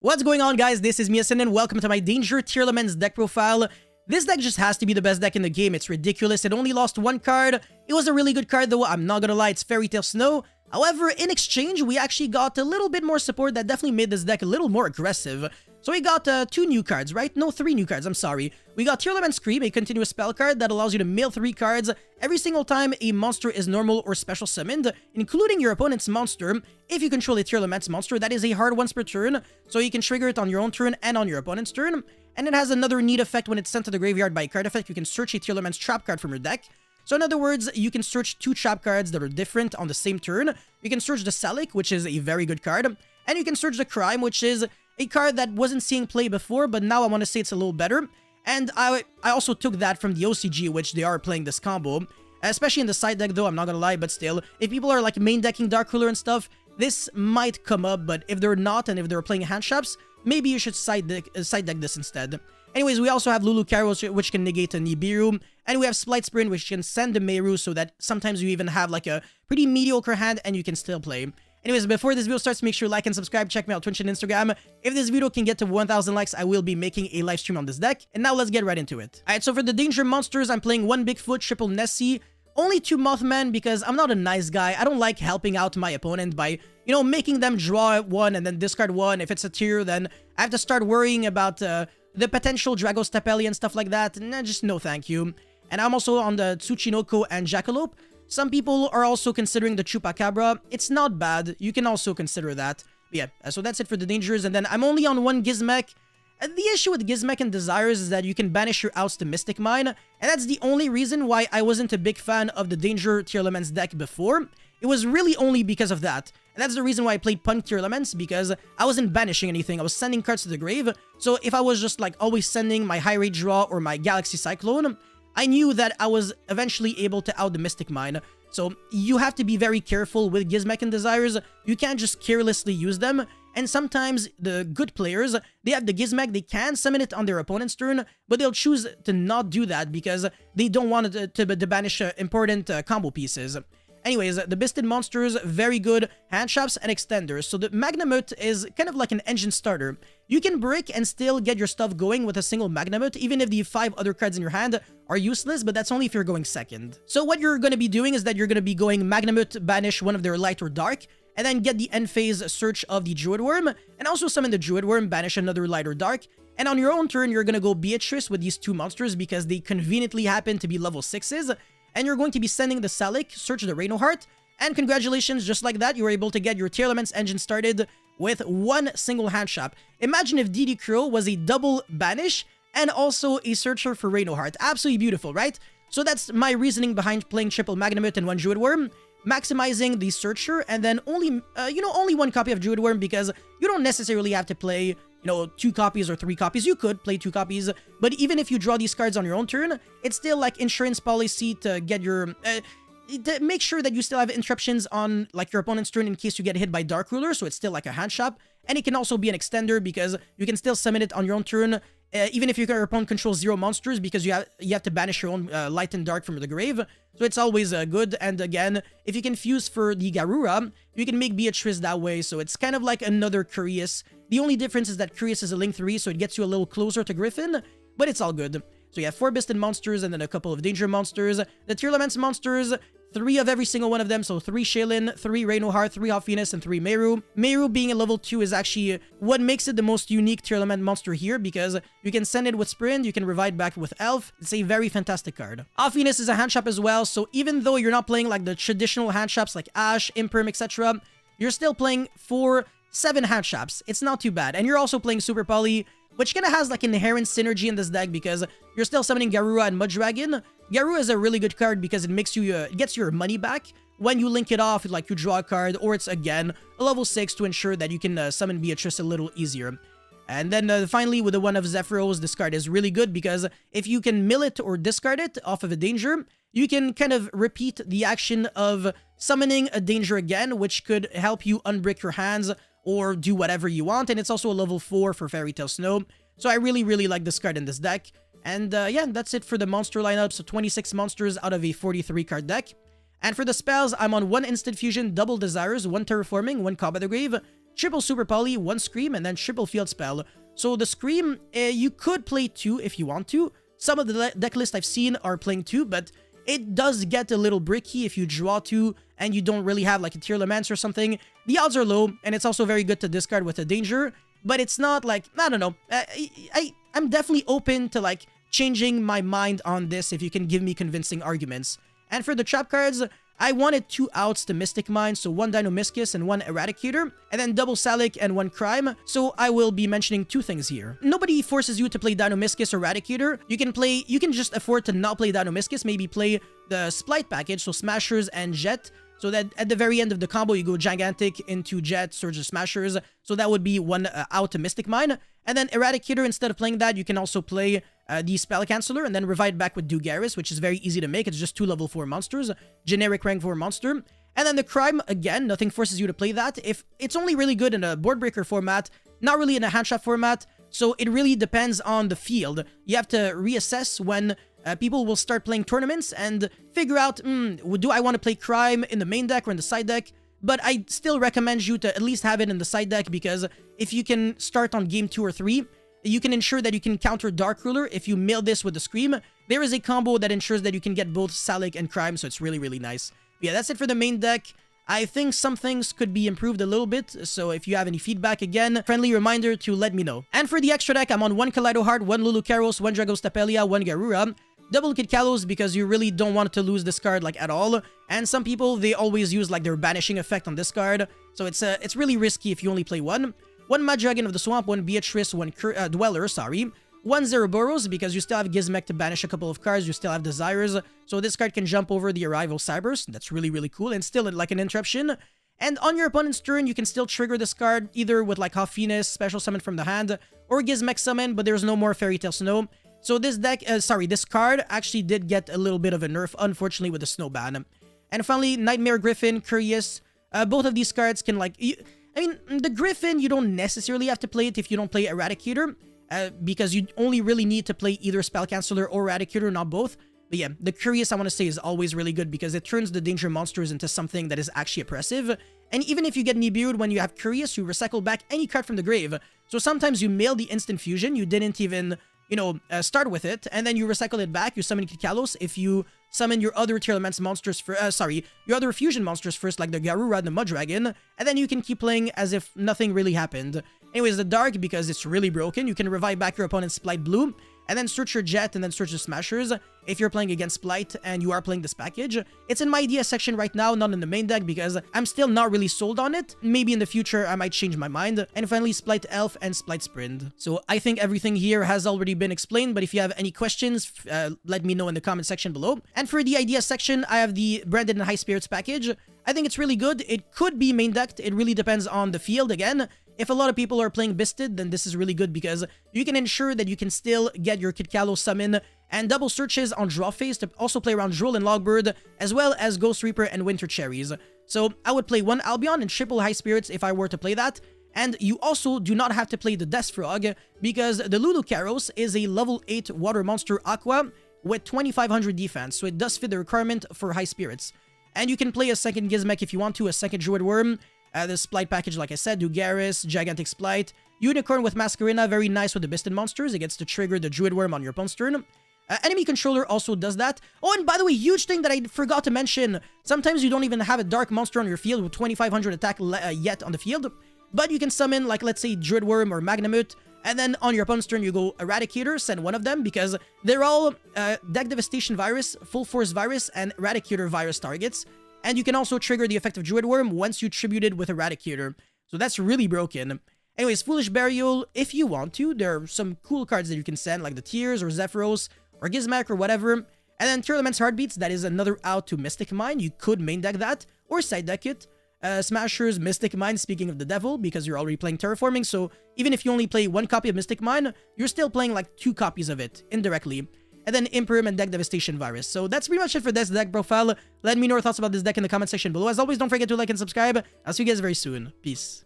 What's going on, guys? This is Miasin and welcome to my Danger Tearlaments deck profile. This deck just has to be the best deck in the game. It's ridiculous. It only lost one card. It was a really good card though, I'm not gonna lie, it's Fairy Tale Snow. However, in exchange, we actually got a little bit more support that definitely made this deck a little more aggressive. So we got two new cards, right? No, three new cards, I'm sorry. We got Tearlaments Scream, a continuous spell card that allows you to mill 3 cards every single time a monster is normal or special summoned, including your opponent's monster. If you control a Tearlaments monster, that is a hard once per turn, so you can trigger it on your own turn and on your opponent's turn. And it has another neat effect when it's sent to the graveyard by a card effect. You can search a Tearlaments trap card from your deck. So in other words, you can search 2 trap cards that are different on the same turn. You can search the Salic, which is a very good card. And you can search the Crime, which is a card that wasn't seeing play before, but now I want to say it's a little better. And I also took that from the OCG, which they are playing this combo. Especially in the side deck though, I'm not gonna lie, but still. If people are like main decking Dark Ruler and stuff, this might come up, but if they're not, and if they're playing hand shops, maybe you should side deck this instead. Anyways, we also have Lulu Caro, which can negate a Nibiru, and we have Splight Sprint, which can send a Meru, so that sometimes you even have like a pretty mediocre hand, and you can still play. Anyways, before this video starts, make sure you like and subscribe, check me out on Twitch and Instagram. If this video can get to 1,000 likes, I will be making a live stream on this deck, and now let's get right into it. Alright, so for the Danger monsters, I'm playing 1 Bigfoot, triple Nessie, only 2 Mothman, because I'm not a nice guy. I don't like helping out my opponent by, you know, making them draw 1 and then discard 1. If it's a tier, then I have to start worrying about the potential Dragostapeli and stuff like that. Nah, just no thank you. And I'm also on the Tsuchinoko and Jackalope. Some people are also considering the Chupacabra. It's not bad. You can also consider that. But yeah, so that's it for the Dangers. And then I'm only on 1 Gizmek. And the issue with Gizmek and Desires is that you can banish your outs to Mystic Mine. And that's the only reason why I wasn't a big fan of the Danger Tearlaments deck before. It was really only because of that. And that's the reason why I played Punk Tearlaments, because I wasn't banishing anything. I was sending cards to the grave. So if I was just like always sending my High Rate Draw or my Galaxy Cyclone, I knew that I was eventually able to out the Mystic Mine. So you have to be very careful with Gizmek and Desires. You can't just carelessly use them. And sometimes the good players, they have the Gizmek, they can summon it on their opponent's turn, but they'll choose to not do that because they don't want to banish important combo pieces. Anyways, the Bisted monsters, very good hand shops and extenders. So the Magnamut is kind of like an engine starter. You can brick and still get your stuff going with a single Magnamut, even if the 5 other cards in your hand are useless, but that's only if you're going second. So what you're going to be doing is that you're going to be going Magnamut, banish one of their light or dark, and then get the end phase search of the Druid Worm, and also summon the Druid Worm, banish another light or dark. And on your own turn, you're going to go Beatrice with these 2 monsters because they conveniently happen to be level 6s. And you're going to be sending the Salic, search the Reno Heart, and congratulations, just like that, you were able to get your Tearlaments engine started with 1 single hand shop. Imagine if DD Crow was a double banish and also a searcher for Reno Heart. Absolutely beautiful, right? So that's my reasoning behind playing triple Magnamut and 1 Druid Worm, maximizing the searcher, and then only, only 1 copy of Druid Worm because you don't necessarily have to play 2 copies or 3 copies. You could play 2 copies, but even if you draw these cards on your own turn, it's still like insurance policy to get your... to make sure that you still have interruptions on like your opponent's turn in case you get hit by Dark Ruler, so it's still like a hand shop. And it can also be an extender because you can still summon it on your own turn, even if your opponent controls 0 monsters, because you have to banish your own light and dark from the grave. So it's always good. And again, if you can fuse for the Garura, you can make Beatrice that way. So it's kind of like another Curious. The only difference is that Curious is a link 3, so it gets you a little closer to Griffin, but it's all good. So you have 4 Bisted monsters and then a couple of Danger monsters. The Tearlaments monsters, 3 of every single one of them, so 3 Shaylin, 3 Reno Heart, 3 Alphinus, and 3 Meru. Meru being a level 2 is actually what makes it the most unique Tearlament monster here, because you can send it with Sprint, you can revive back with Elf. It's a very fantastic card. Alphinus is a hand shop as well, so even though you're not playing like the traditional hand shops like Ash, Imperm, etc., you're still playing 7 hand shops. It's not too bad. And you're also playing Super Poly, which kind of has like inherent synergy in this deck because you're still summoning Garura and Mudragon. Garura is a really good card because it makes you it gets your money back when you link it off, like you draw a card, or it's again a level 6 to ensure that you can summon Beatrice a little easier. And then finally, with the one of Zephyros, this card is really good because if you can mill it or discard it off of a Danger, you can kind of repeat the action of summoning a Danger again, which could help you unbrick your hands or do whatever you want. And it's also a level 4 for Fairy Tale Snow. So I really, really like this card in this deck. And yeah, that's it for the monster lineup. So 26 monsters out of a 43 card deck. And for the spells, I'm on 1 Instant Fusion, double Desires, 1 Terraforming, 1 Combat the Grave, triple Super Poly, 1 Scream, and then triple Field Spell. So the Scream, you could play 2 if you want to. Some of the deck lists I've seen are playing 2, but it does get a little bricky if you draw 2 and you don't really have like a Tearlaments or something. The odds are low, and it's also very good to discard with a Danger, but it's not like, I don't know. I'm definitely open to like changing my mind on this if you can give me convincing arguments. And for the trap cards, I wanted 2 outs to Mystic Mine, so 1 Dino-Miscus and 1 Eradicator, and then double Salic and 1 Crime, so I will be mentioning 2 things here. Nobody forces you to play Dino-Miscus or Eradicator. You can just afford to not play Dino-Miscus, maybe play the Splight package, so Smashers and Jet, so that at the very end of the combo, you go Gigantic into Jet, Surge of Smashers, so that would be 1 out to Mystic Mine. And then Eradicator, instead of playing that, you can also play the Spell Canceller and then revive back with Dugaris, which is very easy to make. It's just 2 level 4 monsters, generic rank 4 monster. And then the Crime, again, nothing forces you to play that. If it's only really good in a board breaker format, not really in a handtrap format, so it really depends on the field. You have to reassess when people will start playing tournaments and figure out, do I want to play Crime in the main deck or in the side deck? But I still recommend you to at least have it in the side deck, because if you can start on game 2 or 3, you can ensure that you can counter Dark Ruler if you mill this with the Scream. There is a combo that ensures that you can get both Salic and Crime, so it's really, really nice. But yeah, that's it for the main deck. I think some things could be improved a little bit, so if you have any feedback, again, friendly reminder to let me know. And for the extra deck, I'm on 1 Kaleido Heart, 1 Lulu Karos, 1 Dragos Tapelia, 1 Garura. Double Kid Kalos because you really don't want to lose this card like at all. And some people, they always use like their banishing effect on this card. So it's really risky if you only play 1. 1 Mad Dragon of the Swamp, 1 Beatrice, 1 Dweller, 1 Zeroboros because you still have Gizmek to banish a couple of cards, you still have Desires. So this card can jump over the Arrival Cybers. That's really, really cool and still like an interruption. And on your opponent's turn, you can still trigger this card either with like Hoffinis, Special Summon from the hand, or Gizmek Summon, but there's no more Fairy Tail Snow. So this deck, this card actually did get a little bit of a nerf, unfortunately, with the Snow ban. And finally, Nightmare Griffin, Curious. Both of these cards can like... the Griffin, you don't necessarily have to play it if you don't play Eradicator, because you only really need to play either Spell Canceller or Eradicator, not both. But yeah, the Curious, I want to say, is always really good because it turns the Danger monsters into something that is actually oppressive. And even if you get Nibiru when you have Curious, you recycle back any card from the grave. So sometimes you mail the instant fusion, you didn't even... start with it, and then you recycle it back, you summon Kid Kalos if you summon your other Tearlaments monsters your other fusion monsters first, like the Garura and the Mud Dragon, and then you can keep playing as if nothing really happened. Anyways, the Dark, because it's really broken, you can revive back your opponent's Splight Blue, and then search your Jet, and then search the Smashers if you're playing against Splight and you are playing this package. It's in my idea section right now, not in the main deck, because I'm still not really sold on it. Maybe in the future, I might change my mind. And finally, Splight Elf and Splight Sprint. So I think everything here has already been explained, but if you have any questions, let me know in the comment section below. And for the idea section, I have the Branded and High Spirits package. I think it's really good. It could be main decked. It really depends on the field again. If a lot of people are playing Bisted, then this is really good because you can ensure that you can still get your Kid Kalos summon and double searches on draw phase to also play around Droll and Logbird, as well as Ghost Reaper and Winter Cherries. So I would play 1 Albion and triple High Spirits if I were to play that. And you also do not have to play the Death Frog because the Lulu Karos is a level 8 water monster Aqua with 2500 defense, so it does fit the requirement for High Spirits. And you can play a second Gizmek if you want to, a second Druid Worm. The Splight package, like I said, Dugaris, Gigantic Splight, Unicorn with Masquerena, very nice with the Biston monsters. It gets to trigger the Druid Worm on your opponent's turn. Enemy Controller also does that. Oh, and by the way, huge thing that I forgot to mention. Sometimes you don't even have a Dark monster on your field with 2500 attack yet on the field. But you can summon, like, let's say, Druid Worm or Magnamut. And then on your opponent's turn, you go Eradicator, send one of them, because they're all Deck Devastation Virus, Full Force Virus, and Eradicator Virus targets. And you can also trigger the effect of Druid Worm once you tribute it with Eradicator. So that's really broken. Anyways, Foolish Burial, if you want to. There are some cool cards that you can send, like the Tears or Zephyros or Gizmek or whatever. And then Tearlaments Heartbeats, that is another out to Mystic Mine. You could main deck that or side deck it. Smashers, Mystic Mine, speaking of the devil, because you're already playing Terraforming. So even if you only play 1 copy of Mystic Mine, you're still playing like 2 copies of it indirectly. And then Imperium and Deck Devastation Virus. So that's pretty much it for this deck profile. Let me know your thoughts about this deck in the comment section below. As always, don't forget to like and subscribe. I'll see you guys very soon. Peace.